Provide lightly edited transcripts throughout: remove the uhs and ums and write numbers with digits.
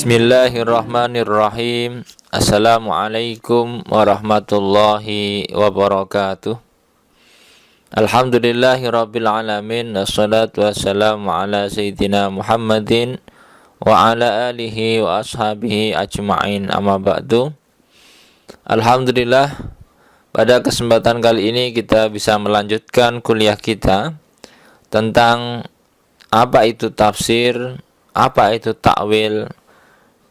Bismillahirrahmanirrahim. Assalamualaikum warahmatullahi wabarakatuh. Alhamdulillahirabbil alamin. Wassalatu wassalamu ala sayyidina Muhammadin wa ala alihi wa ashabihi ajma'in. Amma ba'du. Alhamdulillah, pada kesempatan kali ini kita bisa melanjutkan kuliah kita tentang apa itu tafsir, apa itu takwil,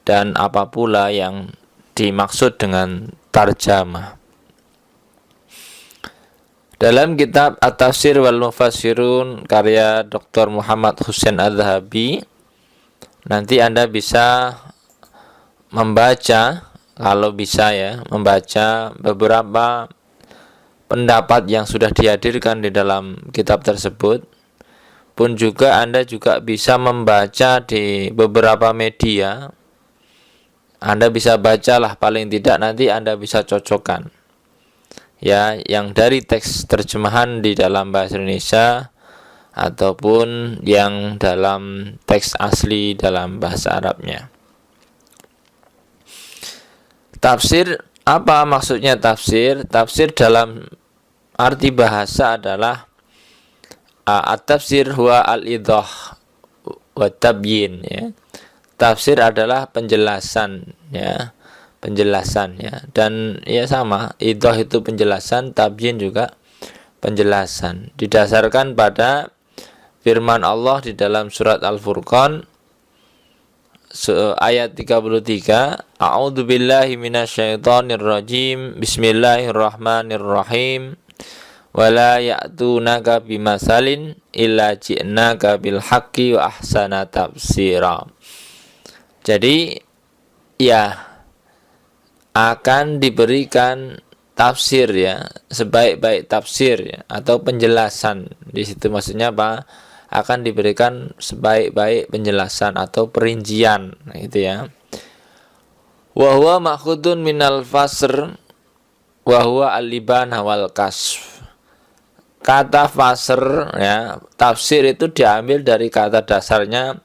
dan apa pula yang dimaksud dengan tarjamah. Dalam kitab At-Tafsir wal Mufassirun karya Dr. Muhammad Hussein Az-Zahabi, nanti Anda bisa membaca, kalau bisa ya, membaca beberapa pendapat yang sudah dihadirkan di dalam kitab tersebut. Pun juga Anda juga bisa membaca di beberapa media. Anda bisa bacalah, paling tidak nanti Anda bisa cocokkan ya, yang dari teks terjemahan di dalam bahasa Indonesia ataupun yang dalam teks asli dalam bahasa Arabnya. Tafsir, apa maksudnya tafsir? Tafsir dalam arti bahasa adalah at-tafsir huwa al-idah wa tabyin ya. Tafsir adalah penjelasan ya, penjelasan ya, dan ya sama, idah itu penjelasan, tabyin juga penjelasan. Didasarkan pada firman Allah di dalam surat Al-Furqan ayat 33, A'udzu billahi minasyaitonir rajim. Bismillahirrahmanirrahim. Wala ya'tunaka bimasalin illa ji'naka bil haqqi wa ahsana tafsira. Jadi ya, akan diberikan tafsir ya, sebaik-baik tafsir ya, atau penjelasan. Di situ maksudnya apa? Akan diberikan sebaik-baik penjelasan atau perincian, nah, itu ya. Wa huwa ma'khudun minal fasr wa huwa al-libanah wal kasf. Kata fasr ya, tafsir itu diambil dari kata dasarnya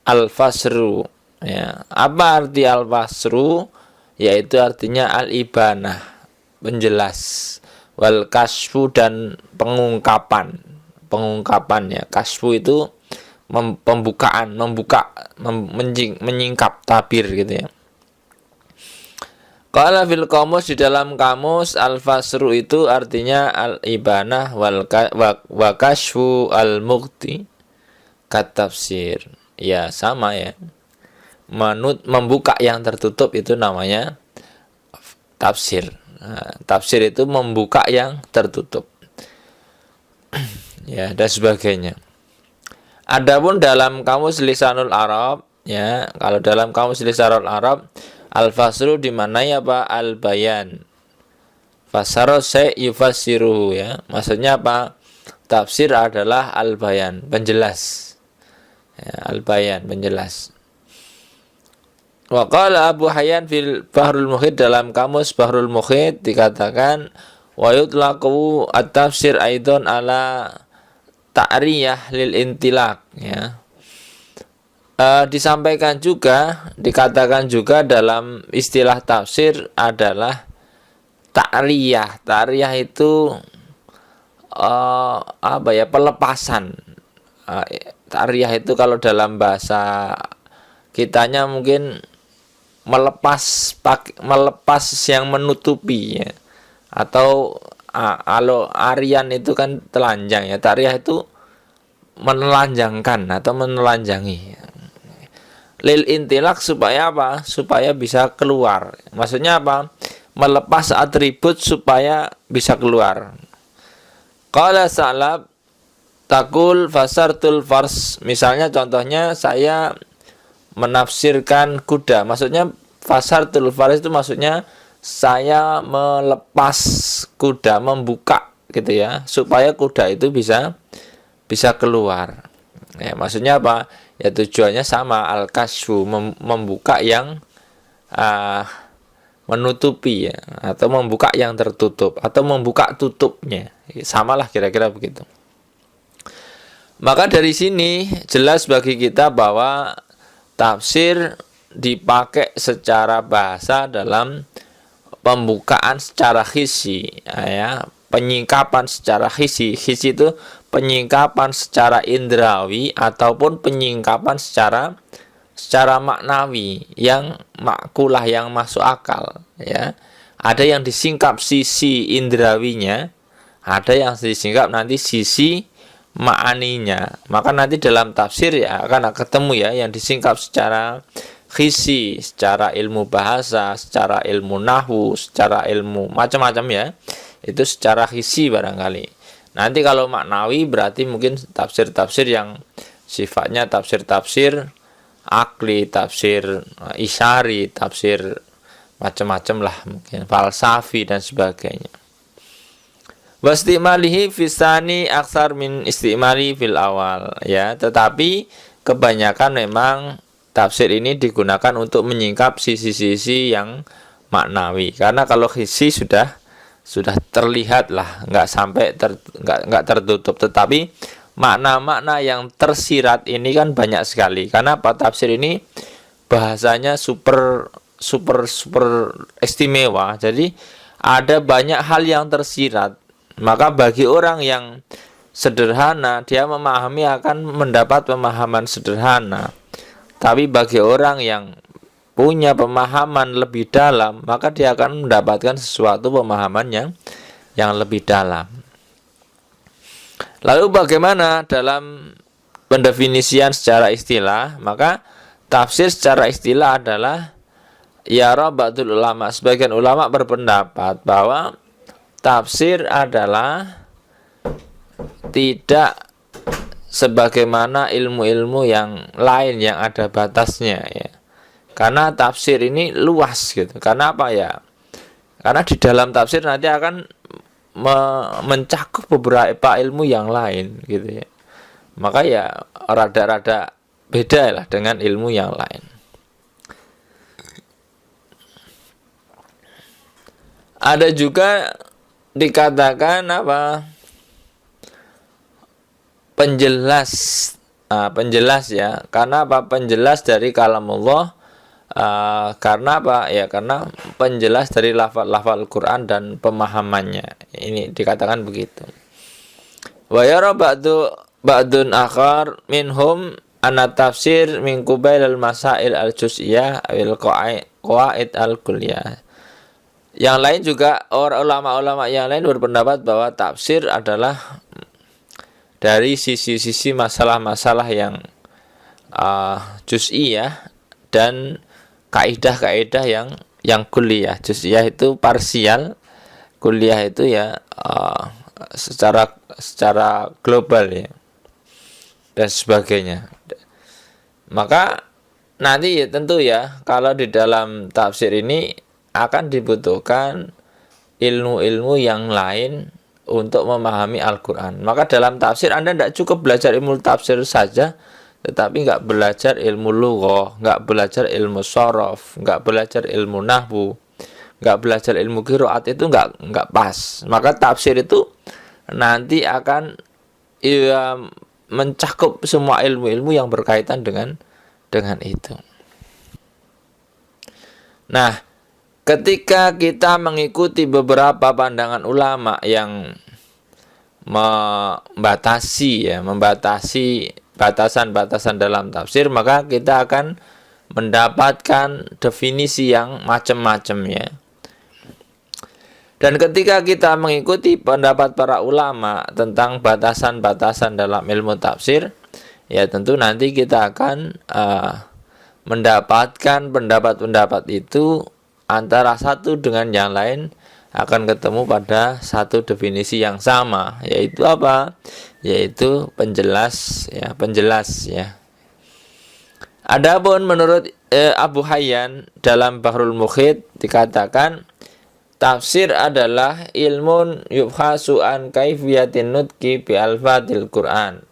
al-fasru ya. Apa arti al-fasru? Yaitu artinya al-ibanah, penjelas, wal kasfu, dan pengungkapan. Pengungkapan ya, kasfu itu pembukaan, membuka, menyingkap, tabir gitu ya. Qala fil qamus, di dalam kamus, al-fasru itu artinya al-ibanah wa kasfu al-mughti kat tafsir. Ya sama ya. Membuka yang tertutup itu namanya tafsir. Nah, tafsir itu membuka yang tertutup. Ya, dan sebagainya. Adapun dalam kamus Lisanul Arab ya, kalau dalam kamus Lisanul Arab, al-fasru dimaknai apa? Al-bayan. Fasara yufassiruhu ya. Maksudnya apa? Tafsir adalah al-bayan, penjelas. Ya, al-bayan, penjelas. Wa qala Abu Hayyan fil Bahrul Muhit, dalam kamus Bahrul Muhit dikatakan wa yutlaqu at-tafsir aidon ala ta'riyah lil intilaq ya. Disampaikan juga, dikatakan juga dalam istilah tafsir adalah ta'riyah. Ta'riyah itu apa ya, pelepasan. Ta'riyah itu kalau dalam bahasa kitanya mungkin melepas yang menutupi ya. Atau kalau arian itu kan telanjang ya, ta'riyah itu menelanjangkan atau menelanjangi. Lil intilak, supaya apa? Supaya bisa keluar. Maksudnya apa? Melepas atribut supaya bisa keluar. Qala Sa'lab takul fasartul fars. Misalnya contohnya saya menafsirkan kuda. Maksudnya fasartul fars itu maksudnya saya melepas kuda, membuka gitu ya, supaya kuda itu bisa keluar. Ya, maksudnya apa? Ya tujuannya sama, al-kasfu, membuka yang menutupi ya, atau membuka yang tertutup, atau membuka tutupnya. Samalah kira-kira begitu. Maka dari sini jelas bagi kita bahwa tafsir dipakai secara bahasa dalam pembukaan secara hisi, ya, penyingkapan secara hisi. Hisi itu penyingkapan secara indrawi ataupun penyingkapan secara maknawi yang makulah, yang masuk akal, ya. Ada yang disingkap sisi indrawinya, ada yang disingkap nanti sisi ma'aninya. Maka nanti dalam tafsir ya akan ketemu ya yang disingkap secara hisi, secara ilmu bahasa, secara ilmu nahwu, secara ilmu macam-macam ya. Itu secara hisi barangkali. Nanti kalau maknawi berarti mungkin tafsir-tafsir yang sifatnya tafsir-tafsir akli, tafsir isyari, tafsir macam-macam lah, mungkin falsafi dan sebagainya. Wastimalihi fisani aksar min istimali fil awal, ya, tetapi kebanyakan memang tafsir ini digunakan untuk menyingkap sisi-sisi yang maknawi, karena kalau hisi sudah terlihat lah, nggak tertutup, tetapi makna-makna yang tersirat ini kan banyak sekali. Karena apa? Tafsir ini bahasanya super istimewa. Jadi ada banyak hal yang tersirat. Maka bagi orang yang sederhana, dia memahami akan mendapat pemahaman sederhana. Tapi bagi orang yang punya pemahaman lebih dalam, maka dia akan mendapatkan sesuatu pemahaman yang lebih dalam. Lalu bagaimana dalam pendefinisian secara istilah? Maka tafsir secara istilah adalah yara ba'dul ulama, sebagian ulama berpendapat bahwa tafsir adalah tidak sebagaimana ilmu-ilmu yang lain yang ada batasnya, ya. Karena tafsir ini luas gitu. Karena apa ya? Karena di dalam tafsir nanti akan mencakup beberapa ilmu yang lain gitu ya. Maka ya rada-rada beda lah dengan ilmu yang lain. Ada juga dikatakan apa? Penjelas ya. Karena apa? Penjelas dari kalamullah. Karena apa? Ya karena penjelas dari lafal Quran dan pemahamannya. Ini dikatakan begitu. Wa yara ba'dun akhar minhum anna tafsir min qubail al-masail al-juz'iyah awil qawaid al-kulliyah. Yang lain juga ulama-ulama yang lain berpendapat bahwa tafsir adalah dari sisi-sisi masalah-masalah yang juz'iyah dan kaidah-kaidah yang kuliah. Juz'iyah itu parsial, kuliah itu ya secara global ya dan sebagainya. Maka nanti ya tentu ya kalau di dalam tafsir ini akan dibutuhkan ilmu-ilmu yang lain untuk memahami Al-Quran. Maka dalam tafsir Anda tidak cukup belajar ilmu tafsir saja, tetapi nggak belajar ilmu lughah, nggak belajar ilmu shorof, nggak belajar ilmu nahwu, nggak belajar ilmu qiraat, itu nggak pas. Maka tafsir itu nanti akan ya, mencakup semua ilmu-ilmu yang berkaitan dengan itu. Nah, ketika kita mengikuti beberapa pandangan ulama yang membatasi batasan-batasan dalam tafsir, maka kita akan mendapatkan definisi yang macam-macam ya. Dan ketika kita mengikuti pendapat para ulama tentang batasan-batasan dalam ilmu tafsir, ya tentu nanti kita akan mendapatkan pendapat-pendapat itu antara satu dengan yang lain akan ketemu pada satu definisi yang sama, yaitu apa? Yaitu penjelas ya. Adapun menurut Abu Hayyan dalam Bahrul Muhit dikatakan tafsir adalah ilmun yubhasu an kaifiyatin nutqi bi alfatil Qur'an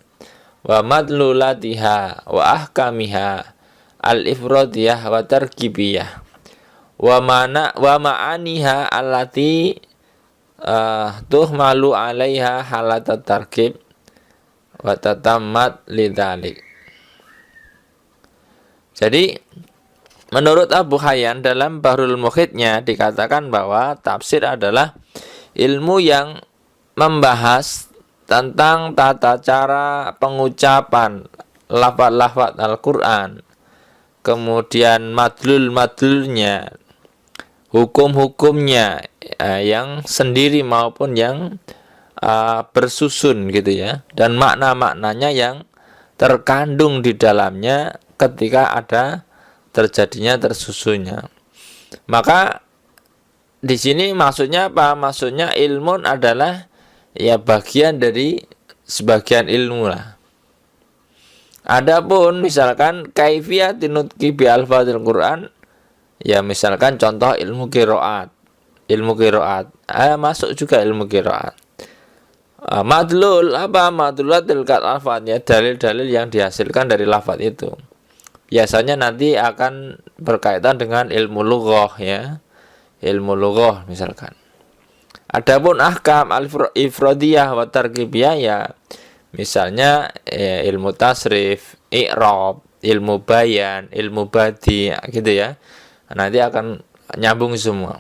wa madlulatiha wa ahkamiha al-ifradiyah wa tarkibiyah wa ma'aniha allati tuhmalu 'alaiha halatat tarkib wa tatammat lidzalik. Jadi Menurut Abu Hayyan dalam Bahrul Muhitnya dikatakan bahwa tafsir adalah ilmu yang membahas tentang tata cara pengucapan lafaz-lafaz Al-Quran, kemudian madlul-madlulnya, hukum-hukumnya yang sendiri maupun yang bersusun gitu ya, dan makna-maknanya yang terkandung di dalamnya ketika ada terjadinya tersusunnya. Maka di sini maksudnya apa? Maksudnya ilmun adalah ya bagian dari sebagian ilmu lah. Adapun misalkan kaifiyat nutqi bi alfadzil Quran, ya misalkan contoh ilmu qiraat. Masuk juga ilmu qiraat. Madlul apa? Madlulatil alfaz ya, dalil-dalil yang dihasilkan dari lafaz itu. Biasanya nanti akan berkaitan dengan ilmu lughah ya. Ilmu lughah misalkan. Adapun ahkam al-ifradiyah wa targhibiyah ya, misalnya ilmu tasrif, i'rab, ilmu bayan, ilmu badi gitu ya. Nanti akan nyambung semua.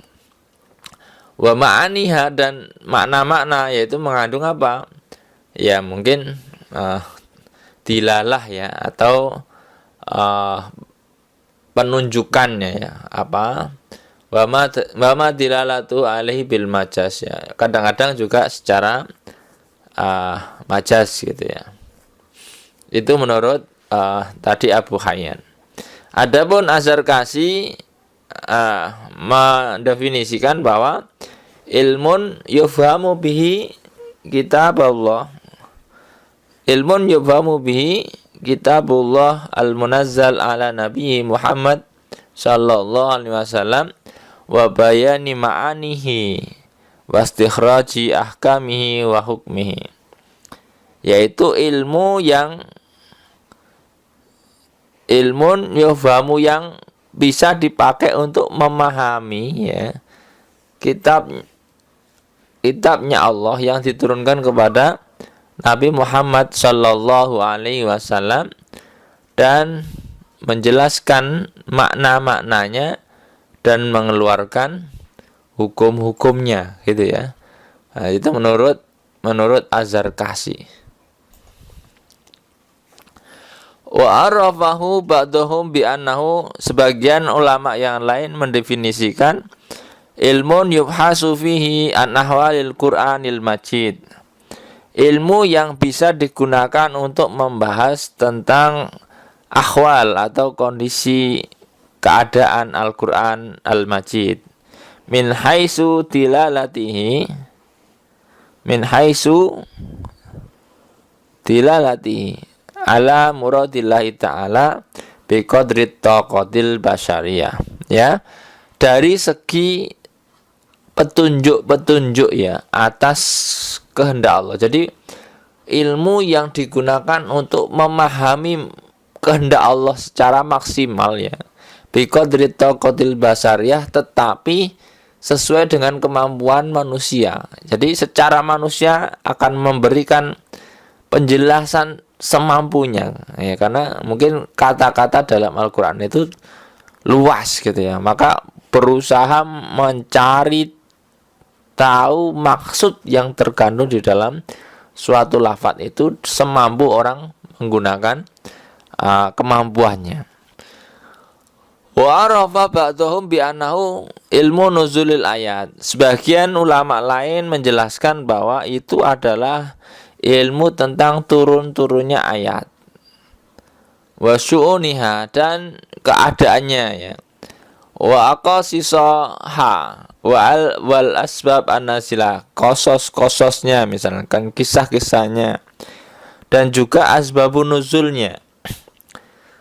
Wa ma'aniha, dan makna-makna yaitu mengandung apa? Ya mungkin dilalah ya, atau penunjukannya ya, apa? Wa ma dilalatu alaihi bil majaz ya. Kadang-kadang juga secara majaz gitu ya. Itu menurut tadi Abu Hayyan. Adapun Azharqasi mendefinisikan bahwa ilmun yufhamu bihi kitab Allah. Ilmun yufhamu bihi kitabullah al-munazzal ala Nabi Muhammad sallallahu alaihi wasallam wa bayani ma'anihi wa istikhraji ahkamihi wa hukmihi, yaitu ilmun yufhamu yang bisa dipakai untuk memahami ya kitabnya Allah yang diturunkan kepada Nabi Muhammad sallallahu alaihi wasallam dan menjelaskan makna-maknanya dan mengeluarkan hukum-hukumnya gitu ya. Nah, itu menurut Azharqasi. Wa arafahu ba'dhum bi annahu, sebagian ulama yang lain mendefinisikan ilmun yubhasu fihi an ahwalil Qur'anil Majid, ilmu yang bisa digunakan untuk membahas tentang ahwal atau kondisi keadaan Al-Quran Al-Majid min haitsu dilalatihi ala muradillahi ta'ala biqadri taqatil basyariyah ya, dari segi petunjuk ya atas kehendak Allah. Jadi ilmu yang digunakan untuk memahami kehendak Allah secara maksimal ya, biqadri taqatil basyariyah, tetapi sesuai dengan kemampuan manusia. Jadi secara manusia akan memberikan penjelasan semampunya ya, karena mungkin kata-kata dalam Al-Quran itu luas gitu ya, maka berusaha mencari tahu maksud yang terkandung di dalam suatu lafaz itu semampu orang menggunakan kemampuannya. Wa arafa ba'dhum bi annahu ilmu nuzulil ayat. Sebagian ulama lain menjelaskan bahwa itu adalah ilmu tentang turun-turunnya ayat. Wa syu'uniha, dan keadaannya ya. Wa aqasisaha wal asbab an-nazilah, kosos-kososnya misalkan kisah-kisahnya, dan juga asbabun nuzulnya.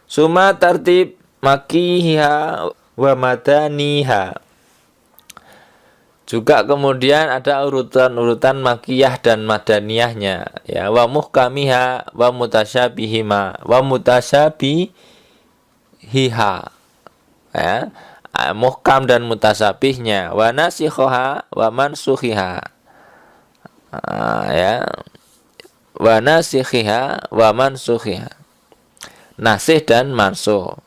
Suma tartib makiha wa madaniha, juga kemudian ada urutan-urutan makiyah dan madaniyahnya ya, wa muhkamiha wa mutasyabihima wa mutasyabihiha ya, muhkam dan mutasyabihnya, wa nasikhoha wa mansukhiha ya, wa nasikhiha wa mansukhiha, nasih dan mansukh,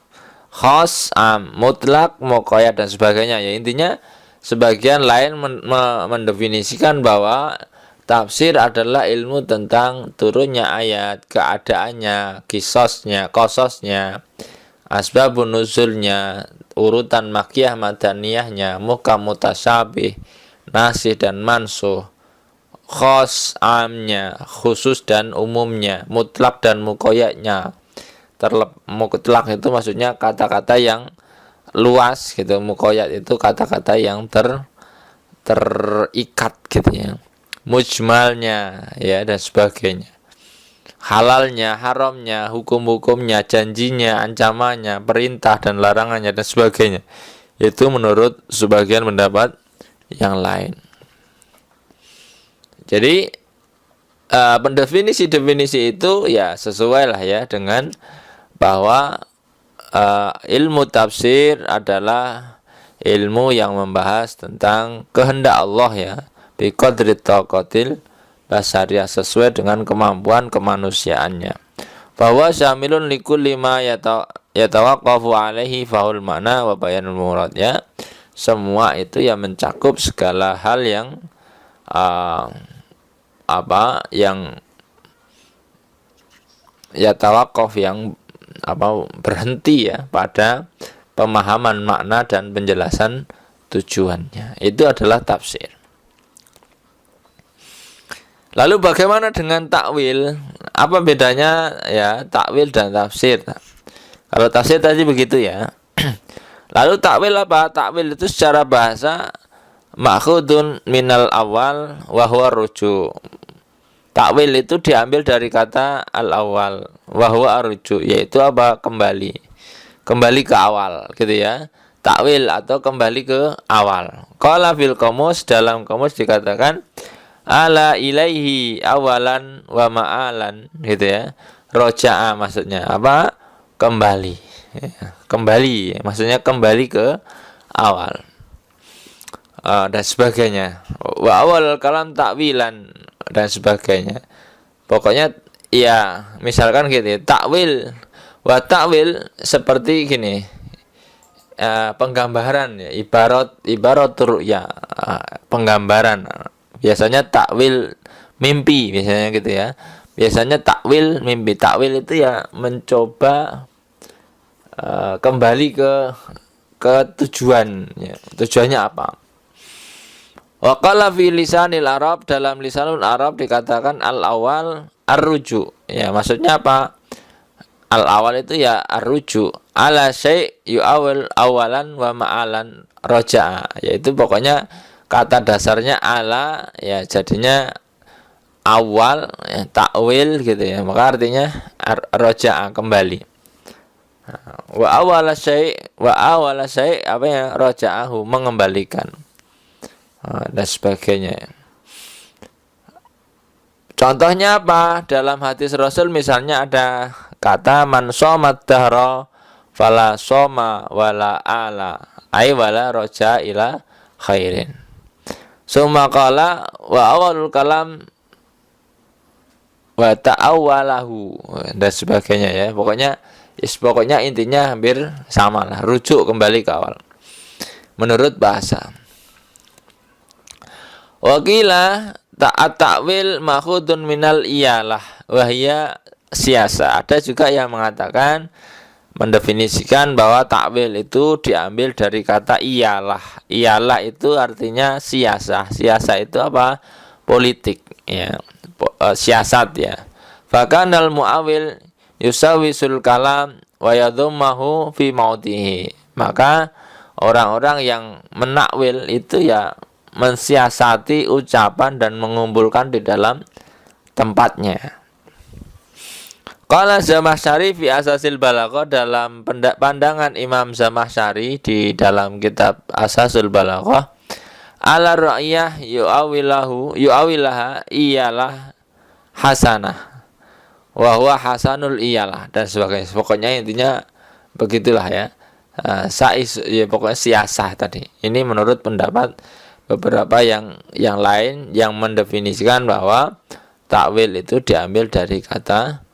khas, am, mutlak, muqayyad dan sebagainya. Ya intinya sebagian lain mendefinisikan bahwa tafsir adalah ilmu tentang turunnya ayat, keadaannya, kisosnya, kososnya, asbabun nuzulnya, urutan makkiyah madaniyahnya, muhkam mutasyabih, nasih dan mansuh, khos amnya, khusus dan umumnya, mutlak dan muqayyadnya. Mutlak itu maksudnya kata-kata yang luas gitu, muqayyad itu kata-kata yang terikat gitu ya. Mujmalnya ya dan sebagainya. Halalnya, haramnya, hukum-hukumnya, janjinya, ancamannya, perintah dan larangannya dan sebagainya. Itu menurut sebagian pendapat yang lain. Jadi pendefinisi-definisi itu ya sesuai lah ya dengan bahwa ilmu tafsir adalah ilmu yang membahas tentang kehendak Allah ya, biqadri taqatil basariyah, sesuai dengan kemampuan kemanusiaannya. Bahwa syamilun likulli ma yatawaqqafu alaihi fahul makna wa bayanul murad ya. Semua itu ya mencakup segala hal yang yang yatawaqqaf, yang berhenti ya pada pemahaman makna dan penjelasan tujuannya. Itu adalah tafsir. Lalu bagaimana dengan takwil? Apa bedanya ya takwil dan tafsir? Kalau tafsir tadi begitu ya. Lalu takwil apa? Takwil itu secara bahasa ma'khudun minal awal wa huwa ruju'. Takwil itu diambil dari kata al-awwal wa huwa ruju', yaitu apa? Kembali ke awal gitu ya. Takwil atau kembali ke awal. Qala fil qamus, dalam qamus dikatakan ala ilaihi awalan wa ma'alan gitu ya. Roja'a maksudnya apa? Kembali ya. Kembali maksudnya kembali ke awal dan sebagainya. Wa awal kalam takwilan dan sebagainya. Pokoknya ya misalkan gitu ya, takwil wa takwil seperti gini, penggambaran ya, ibarat ya, penggambaran. Biasanya takwil mimpi biasanya gitu ya. Biasanya takwil mimpi. Takwil itu ya mencoba kembali ke tujuan ya. Tujuannya apa? Wa qala fi lisanil Arab, dalam lisanul Arab dikatakan al-awal ar-ruju. Ya, maksudnya apa? Al-awal itu ya ar-ruju. Ala syai' yu'awil awalan wa ma'alan roja'a. Yaitu pokoknya kata dasarnya ala ya jadinya awal ya, takwil gitu ya. Maka artinya roja'a kembali. Wa awala syai' apa ya? Roja'ahu mengembalikan. Dan sebagainya. Contohnya apa? Dalam hadis Rasul misalnya ada kata man shomat dahra fala soma wala ala ay wala roja ila khairin. Summa qala wa awalul kalam wa ta'awalahu dan sebagainya ya. Pokoknya intinya hampir sama lah, rujuk kembali ke awal menurut bahasa. Wakila takwil makhudun minal iyalah wahya siasa. Ada juga yang mengatakan mendefinisikan bahwa takwil itu diambil dari kata iyalah. Iyalah itu artinya siasa. Siasa itu apa? Politik ya. Siasat ya. Fakanal muawil yusawisul kalam wa yadhummahu fi mautihi. Maka orang-orang yang menakwil itu ya mensiasati ucapan dan mengumpulkan di dalam tempatnya. Qala Zamakhsyari fi Asasil Balaghah, dalam pandangan Imam Zamakhsyari di dalam kitab Asasul Balaghah, ala ra'iyah yu'awilaha iyalah hasanah wa huwa hasanul iyalah dan sebagainya. Pokoknya intinya begitulah ya. Ya pokoknya siasah tadi. Ini menurut pendapat beberapa yang lain yang mendefinisikan bahwa takwil itu diambil dari kata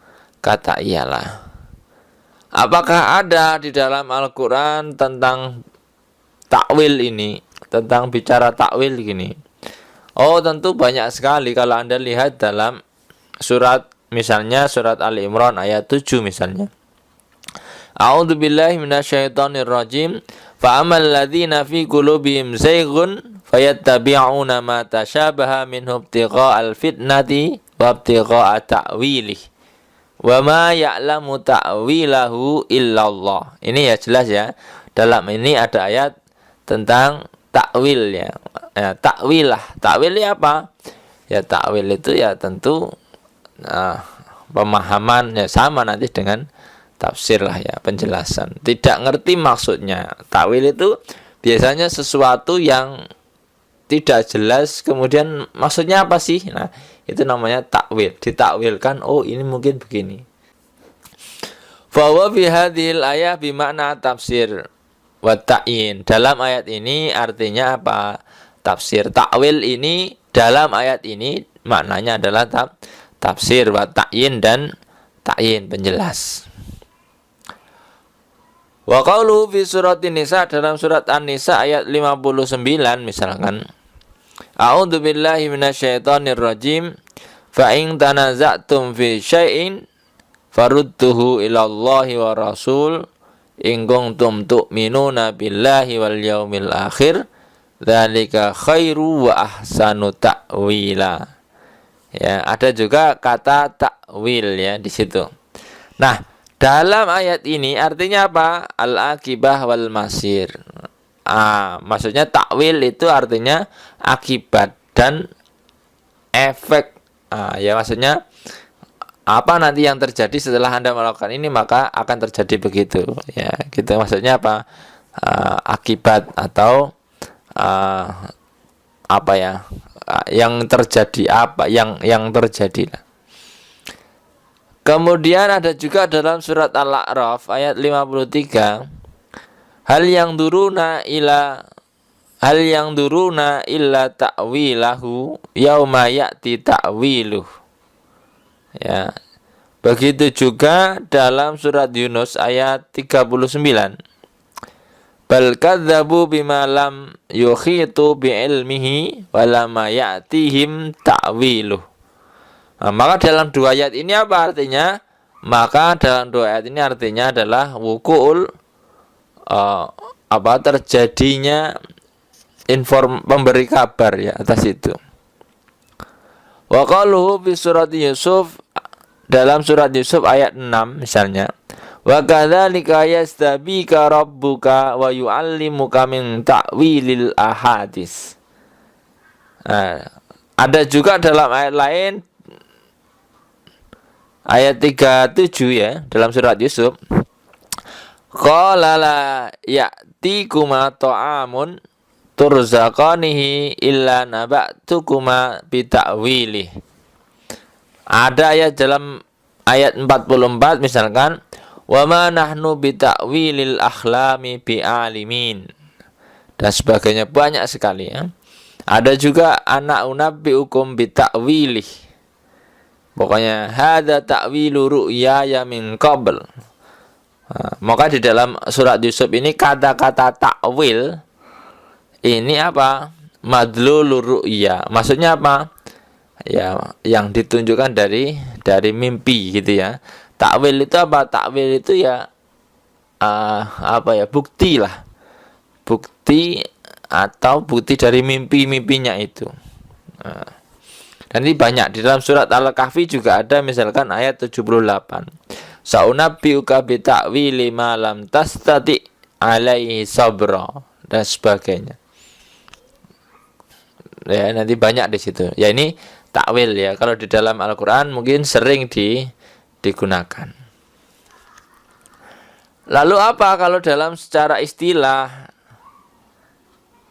iyalah. Apakah ada di dalam Al-Quran tentang takwil ini, tentang bicara takwil gini? Oh, tentu banyak sekali. Kalau Anda lihat dalam surat, misalnya surat Ali Imran ayat 7 misalnya. A'udzu billahi minasyaitonir rajim. Fa amal ladzina fi qulubihim zayghun fayattabi'una ma tashabaha minhu ibtigha'al fitnati wa ibtigha'a ta'wilih. Wa ma ya'lamu ta'wilahu illallah. Ini ya jelas ya. Dalam ini ada ayat tentang takwil ya. Ya, takwilah. Takwil ini apa? Ya takwil itu ya tentu pemahaman ya sama nanti dengan tafsir lah ya, penjelasan. Tidak ngerti maksudnya. Takwil itu biasanya sesuatu yang tidak jelas, kemudian maksudnya apa sih? Nah, itu namanya takwil. Ditakwilkan, oh ini mungkin begini. Fawa bihadil ayah bimakna tafsir wa ta'yin. Dalam ayat ini artinya apa? Tafsir. Takwil ini dalam ayat ini maknanya adalah tafsir wa ta'yin dan ta'yin, penjelas. Wa qawlu fi surat An-Nisa, dalam surat An-Nisa ayat 59 misalkan. A'udzu billahi minasyaitonir rajim. Fa in tanaza'tum fi syai'in farudduhu ila Allahi wa Rasul in kuntum tu'minuna billahi wal yaumil akhir. Dzalika khairu wa ahsanu ta'wila. Ya, ada juga kata takwil ya di situ. Nah, dalam ayat ini artinya apa? Al-akibah wal masir. Maksudnya takwil itu artinya akibat dan efek. Ya maksudnya apa nanti yang terjadi setelah Anda melakukan ini, maka akan terjadi begitu. Ya, gitu maksudnya apa? Akibat atau apa ya? Yang terjadi apa? Yang terjadi. Kemudian ada juga dalam surat Al-A'raf ayat 53, hal yang duruna illa ta'wilahu yauma ya'ti ta'wiluh. Ya. Begitu juga dalam surat Yunus ayat 39. Bal kadzabu bima lam yukhitu bi'ilmihi wa lam ya'tihim ta'wiluh. Maka dalam dua ayat ini apa artinya? Maka dalam dua ayat ini artinya adalah wuku'ul terjadinya pemberi kabar ya atas itu. Wa qaluhu fi surat Yusuf, dalam surat Yusuf ayat 6 misalnya. Wa kadzalika yastabika rabbuka wa yu'allimuka min ta'wilil ahadits. Ada juga dalam ayat lain ayat 37 ya, dalam surat Yusuf. Qala la ya'tikuma ta'amun turzaqanihi illa naba'tukuma bita'wilih. Ada ayat dalam ayat 44 misalkan, wa ma nahnu bita'wilil akhlami bi'alimin, dan sebagainya, banyak sekali ya. Ada juga anak unabbi'ukum bita'wilih. Pokoknya hadza ta'wilu ru'yaya min qabl. Maka di dalam surat Yusuf ini kata-kata takwil ini apa? Madlulur ru'ya. Maksudnya apa? Ya, yang ditunjukkan dari mimpi gitu ya. Takwil itu apa? Takwil itu ya bukti lah. Bukti atau bukti dari mimpi-mimpinya itu. Dan ini banyak di dalam surat Al-Kahfi juga ada, misalkan ayat 78. Saunabbiuka bi ta'wili ma lam tastati alaihi sabra, dan sebagainya. Ya, nanti banyak di situ. Ya ini takwil ya. Kalau di dalam Al-Qur'an mungkin sering digunakan. Lalu apa kalau dalam secara istilah?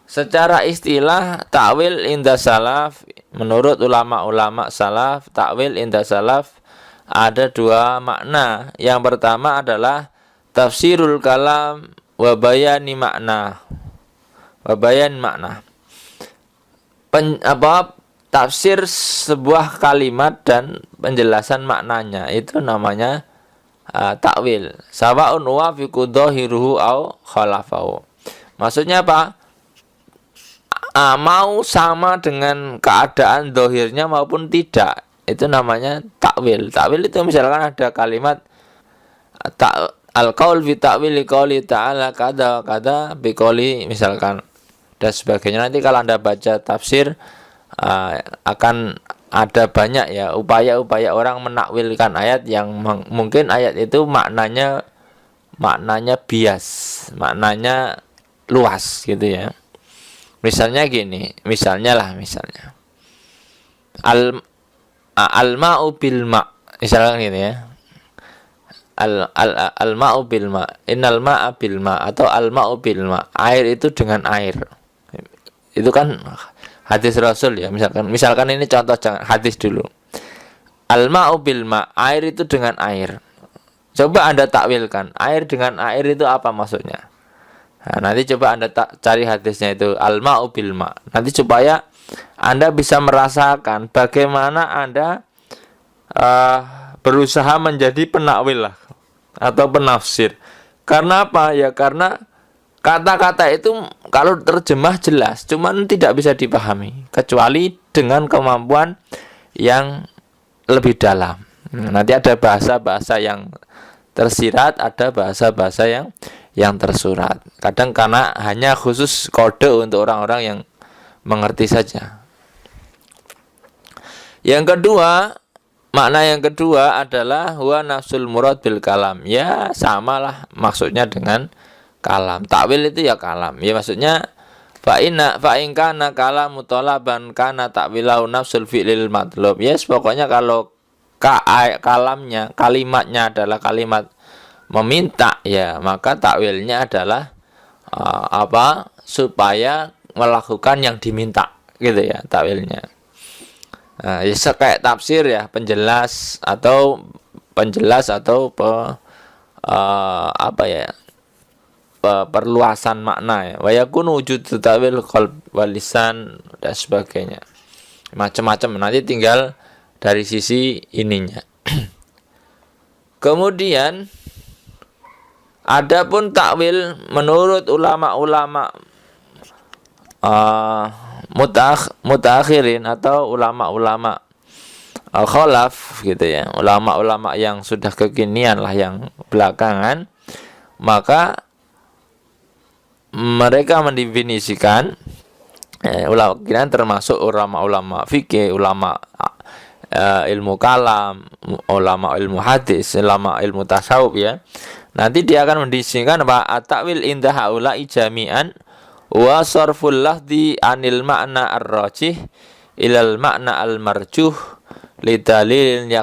Secara istilah takwil inda salaf, menurut ulama-ulama salaf, takwil inda salaf ada dua makna. Yang pertama adalah tafsirul kalam wa bayani makna. Wa bayan makna. Tafsir sebuah kalimat dan penjelasan maknanya, itu namanya takwil. Sawaun wafiqu dhahiruhu au khalafahu. Maksudnya apa? Mau sama dengan keadaan dohirnya maupun tidak, itu namanya takwil. Takwil itu misalkan ada kalimat al-qaul fi ta'wili qouli ta'ala kada kada bi qouli misalkan dan sebagainya. Nanti kalau Anda baca tafsir akan ada banyak ya upaya-upaya orang menakwilkan ayat yang mungkin ayat itu maknanya bias, maknanya luas gitu ya. Misalnya gini, misalnya al-ma'u bil ma', misalnya gini ya. Al-ma'u bil ma', innal ma'a bil ma' atau al-ma'u bil ma', air itu dengan air. Itu kan hadis Rasul ya, misalkan ini contoh, jangan hadis dulu. Al-ma'u bil ma', air itu dengan air. Coba Anda takwilkan, air dengan air itu apa maksudnya? Nah, nanti coba Anda cari hadisnya itu al-ma'u bil ma'. Nanti supaya Anda bisa merasakan bagaimana Anda berusaha menjadi penakwil lah atau penafsir. Karena apa? Ya karena kata-kata itu kalau terjemah jelas, cuman tidak bisa dipahami kecuali dengan kemampuan yang lebih dalam. Nanti ada bahasa-bahasa yang tersirat, ada bahasa-bahasa yang tersurat. Kadang karena hanya khusus kode untuk orang-orang yang mengerti saja. Yang kedua, makna yang kedua adalah huwa nafsul murad bil kalam. Ya, samalah maksudnya dengan kalam. Takwil itu ya kalam. Ya maksudnya fa in kana kalamu talaban kana takwilau nafsul fi'lil matlub. Yes, pokoknya kalau kalamnya, kalimatnya adalah kalimat meminta, ya maka takwilnya adalah supaya melakukan yang diminta, gitu ya takwilnya. Nah, ya kayak tafsir ya, penjelas atau perluasan makna ya. Wa yakunu wujud takwil qalb wal lisan dan sebagainya. Macam-macam, nanti tinggal dari sisi ininya. Kemudian adapun takwil menurut ulama-ulama mutaakhirin atau ulama-ulama khalaf gitu ya, ulama-ulama yang sudah kekinian lah, yang belakangan, maka mereka mendefinisikan ulama termasuk ulama-ulama fikih, ulama ilmu kalam, ulama ilmu hadis, ulama ilmu tasawuf ya. Nanti dia akan mendefinisikan apa? At-ta'wil inda haula'i jami'an wa sarful lafzi anil ma'na ar-rajih ilal ma'na al-marjuh lidalilin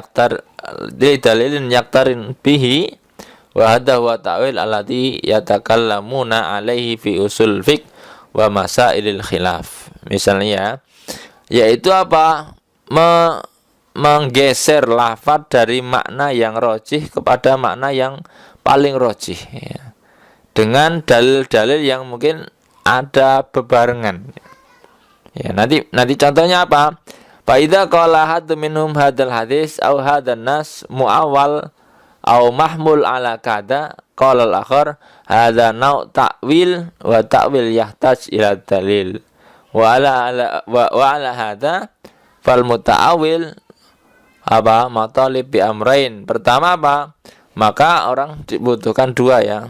yaktarin bihi wa hadha huwa ta'wil alladhi yatakallamuna alaihi fi usul fiqh wa masailil khilaf. Misalnya yaitu apa? Menggeser lafaz dari makna yang rajih kepada makna yang paling rajih ya, dengan dalil-dalil yang mungkin ada bebarengan ya. Nanti contohnya apa? Fa idza qala haddu minhum hadzal hadis aw hadzal nas muawwal aw mahmul ala kada qala al-akhar hadza nau' ta'wil wa ta'wil yahtaj ila dalil wa ala hadza fal muta'awil apa? Matalib bi amrain. Pertama apa? Maka orang dibutuhkan dua ya.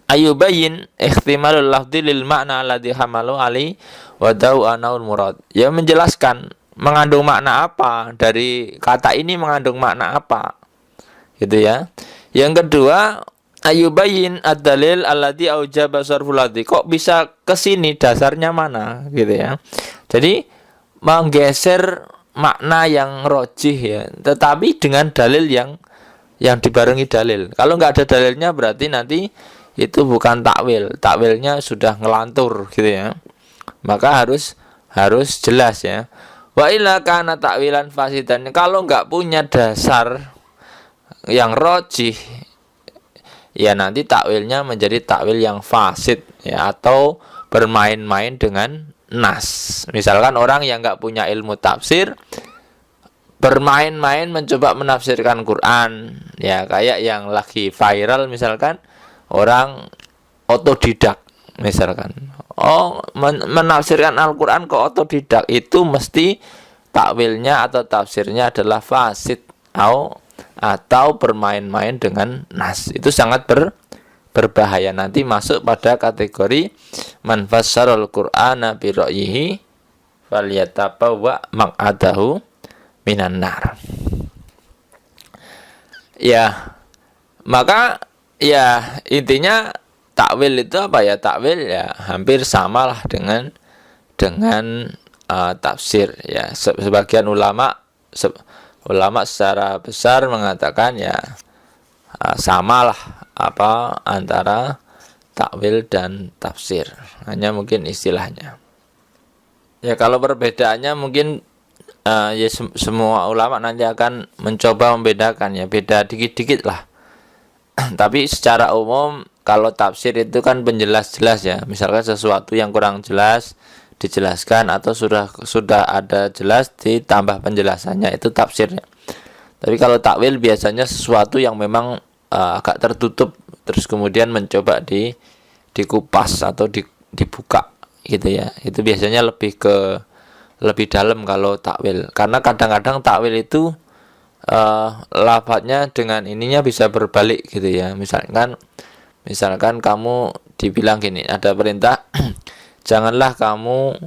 Ayubayin ihtimalul lafzi lil ma'na alladhi hamalu ali wa dau anaul murad. Ya menjelaskan mengandung makna apa, dari kata ini mengandung makna apa. Gitu ya. Yang kedua, ayubayin ad-dalil alladhi aujaba sarful lafzi. Kok bisa ke sini, dasarnya mana gitu ya. Jadi menggeser makna yang rojih ya, tetapi dengan dalil yang dibarengi dalil. Kalau nggak ada dalilnya berarti nanti itu bukan takwil, takwilnya sudah ngelantur gitu ya. Maka harus jelas ya. Wa illa kana takwilan fasidan. Kalau nggak punya dasar yang rojih, ya nanti takwilnya menjadi takwil yang fasid ya, atau bermain-main dengan nas. Misalkan orang yang nggak punya ilmu tafsir bermain-main mencoba menafsirkan Quran, ya kayak yang lagi viral misalkan orang otodidak misalkan. Menafsirkan Al-Quran ke otodidak itu mesti takwilnya atau tafsirnya adalah fasid atau bermain-main dengan nas. Itu sangat berbahaya, nanti masuk pada kategori man fassarul Qur'ana bi ra'yihi falyatabawwa maq'adahu minan nar. Ya, maka ya intinya takwil itu apa ya? Takwil ya hampir samalah dengan tafsir ya. Sebagian ulama secara besar mengatakan ya samalah apa antara takwil dan tafsir. Hanya mungkin istilahnya. Ya kalau perbedaannya mungkin ya semua ulama nanti akan mencoba membedakan ya, beda dikit-dikit lah. Tapi secara umum kalau tafsir itu kan penjelas-jelas ya. Misalkan sesuatu yang kurang jelas dijelaskan atau sudah ada jelas ditambah penjelasannya, itu tafsirnya. Tapi kalau takwil biasanya sesuatu yang memang agak tertutup terus kemudian mencoba dikupas atau dibuka gitu ya. Itu biasanya lebih dalam kalau takwil. Karena kadang-kadang takwil itu lafadznya dengan ininya bisa berbalik gitu ya. Misalkan kamu dibilang gini, ada perintah janganlah kamu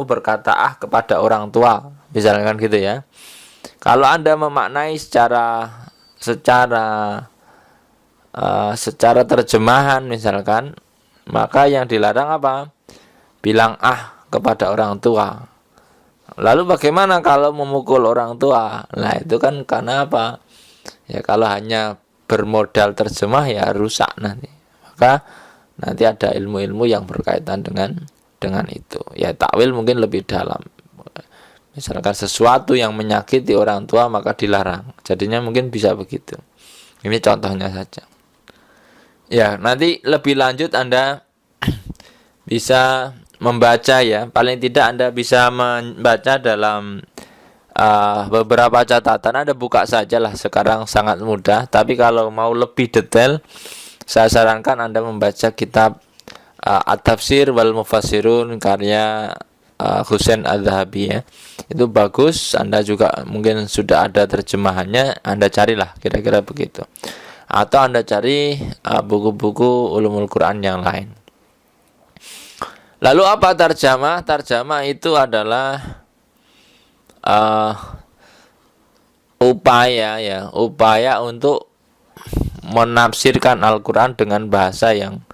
berkata kepada orang tua, misalkan gitu ya. Kalau Anda memaknai secara terjemahan misalkan, maka yang dilarang apa? Bilang kepada orang tua. Lalu bagaimana kalau memukul orang tua? Nah itu kan karena apa? Ya kalau hanya bermodal terjemah ya rusak nanti. Maka nanti ada ilmu-ilmu yang berkaitan dengan itu. Ya takwil mungkin lebih dalam. Misalkan sesuatu yang menyakiti orang tua maka dilarang. Jadinya mungkin bisa begitu. Ini contohnya saja. Ya nanti lebih lanjut Anda bisa membaca ya, paling tidak Anda bisa membaca dalam beberapa catatan. Anda buka sajalah, sekarang sangat mudah. Tapi kalau mau lebih detail, saya sarankan Anda membaca kitab At-Tafsir wal Mufassirun karya Husain Adz-Dzahabi ya. Itu bagus. Anda juga mungkin sudah ada terjemahannya, Anda carilah kira-kira begitu. Atau Anda cari buku-buku ulumul Quran yang lain. Lalu apa tarjamah? Tarjamah itu adalah upaya untuk menafsirkan Al-Quran dengan bahasa yang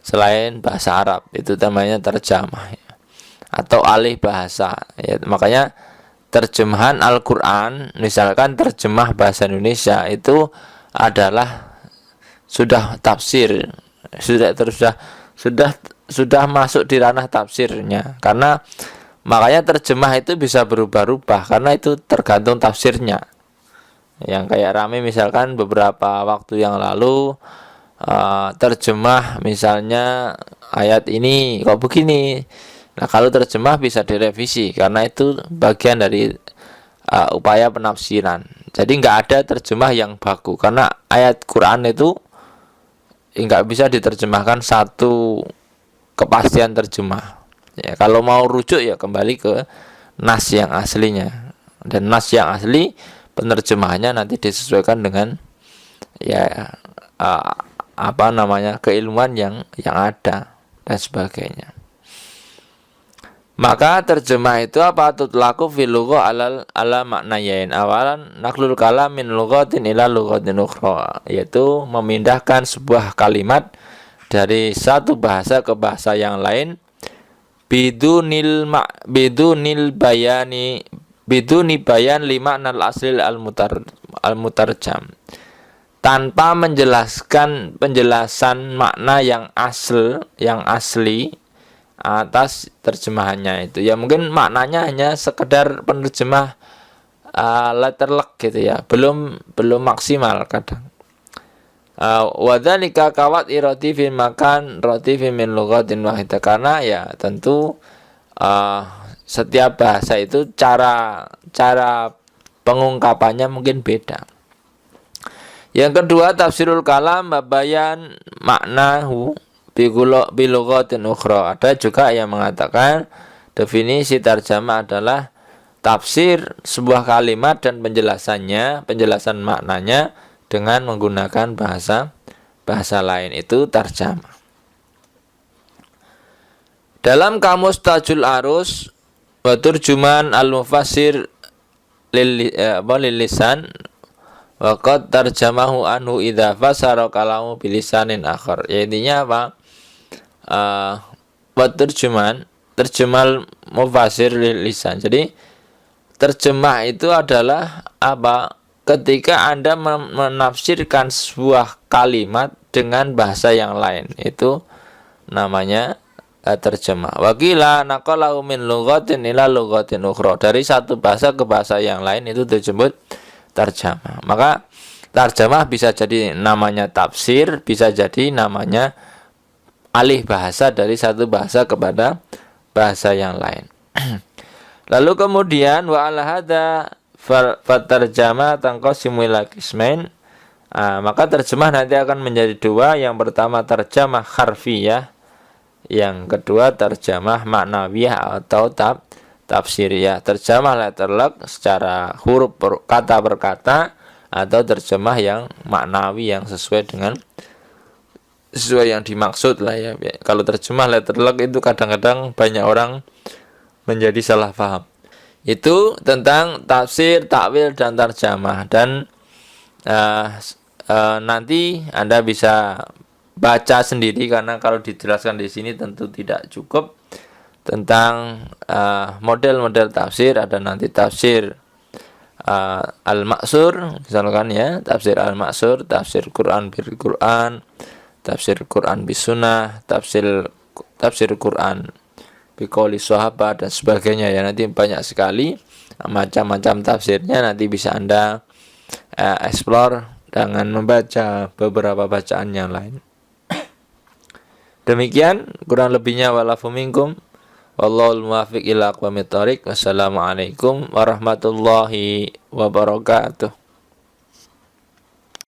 selain bahasa Arab. Itu namanya tarjamah ya. Atau alih bahasa ya. Makanya terjemahan Al-Quran, misalkan terjemah bahasa Indonesia itu adalah sudah tafsir, sudah masuk di ranah tafsirnya. Karena makanya terjemah itu bisa berubah-ubah karena itu tergantung tafsirnya. Yang kayak rame misalkan beberapa waktu yang lalu terjemah misalnya ayat ini kok begini. Nah kalau terjemah bisa direvisi karena itu bagian dari upaya penafsiran. Jadi nggak ada terjemah yang baku karena ayat Quran itu nggak bisa diterjemahkan satu kepastian terjemah. Ya, kalau mau rujuk ya kembali ke nas yang aslinya. Dan nas yang asli penerjemahannya nanti disesuaikan dengan keilmuan yang ada dan sebagainya. Maka terjemah itu apa? Tutlaku fil lugha ala maknayain. Awalan naklul kalam min lughatin ila lughatin ukhra, yaitu memindahkan sebuah kalimat dari satu bahasa ke bahasa yang lain biduni bayan lima nal aslil al mutarjam, tanpa menjelaskan penjelasan makna yang asli atas terjemahannya itu. Ya mungkin maknanya hanya sekedar penerjemah letterlek gitu ya, belum maksimal kadang. Wadzalika kawat irati fi makan roti fi min lughatin wahidah, karena ya tentu setiap bahasa itu cara pengungkapannya mungkin beda. Yang kedua, tafsirul kalam babayan maknahu bilughatin ukhra. Ada juga yang mengatakan definisi tarjamah adalah tafsir sebuah kalimat dan penjelasan maknanya dengan menggunakan bahasa lain, itu tarjamah. Dalam kamus Tajul Arus wa turjuman al-mufassir lil lisan wa qad tarjamahu anhu idza fasara kalamu bilisanin akhar. Ya, intinya apa? Wa terjemah mufassir lil lisan. Jadi terjemah itu adalah apa? Ketika Anda menafsirkan sebuah kalimat dengan bahasa yang lain, itu namanya terjemah. Wakila naqalahu min lughatin ila lughatin ukhra. Dari satu bahasa ke bahasa yang lain itu disebut tarjamah. Maka tarjamah bisa jadi namanya tafsir, bisa jadi namanya alih bahasa dari satu bahasa kepada bahasa yang lain. Lalu kemudian wa ala hadza fatarjamah tanqasimu ila qismain. Maka terjemah nanti akan menjadi dua. Yang pertama terjemah harfiyah, yang kedua terjemah maknawiyah atau tafsiriyah. Terjemah letterlock secara huruf kata per kata, atau terjemah yang maknawi yang sesuai yang dimaksud lah ya. Kalau terjemah letterlock itu kadang-kadang banyak orang menjadi salah paham. Itu tentang tafsir, takwil dan terjemah. Dan nanti Anda bisa baca sendiri, karena kalau dijelaskan di sini tentu tidak cukup. Tentang model-model tafsir, ada nanti tafsir al-maksur misalkan ya, tafsir al-maksur, tafsir Quran bil Quran, tafsir Quran bis sunnah, tafsir Quran bi qouli sahabat dan sebagainya ya. Nanti banyak sekali macam-macam tafsirnya, nanti bisa Anda explore dengan membaca beberapa bacaan yang lain. Demikian kurang lebihnya, walafu minkum wallahul muwaffiq ila aqwamit thoriq. Wassalamualaikum warahmatullahi wabarakatuh.